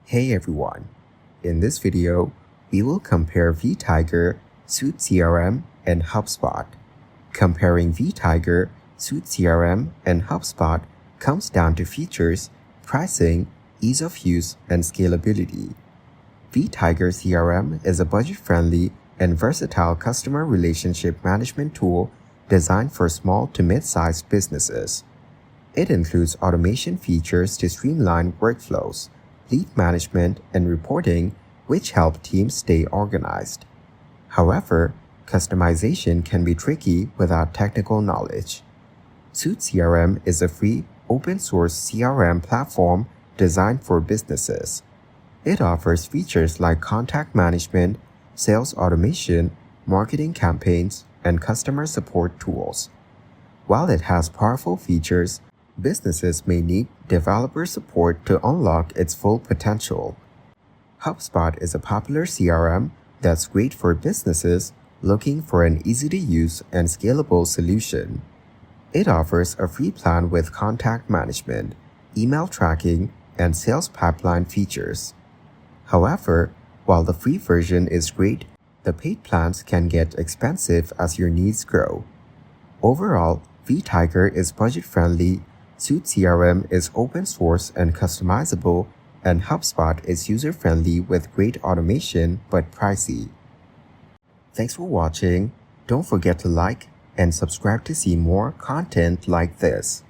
Hey everyone! In this video, we will compare Vtiger, Suitecrm, and Hubspot. Comparing Vtiger, Suitecrm, and Hubspot comes down to features, pricing, ease of use, and scalability. Vtiger CRM is a budget-friendly and versatile customer relationship management tool designed for small to mid-sized businesses. It includes automation features to streamline workflows, lead management, and reporting, which help teams stay organized. However, customization can be tricky without technical knowledge. Suitecrm is a free, open-source CRM platform designed for businesses. It offers features like contact management, sales automation, marketing campaigns, and customer support tools. While it has powerful features, businesses may need developer support to unlock its full potential. Hubspot is a popular CRM that's great for businesses looking for an easy-to-use and scalable solution. It offers a free plan with contact management, email tracking, and sales pipeline features. However, while the free version is great, the paid plans can get expensive as your needs grow. Overall, Vtiger is budget-friendly, Suitecrm is open source and customizable, and HubSpot is user-friendly with great automation but pricey. Thanks for watching. Don't forget to like and subscribe to see more content like this.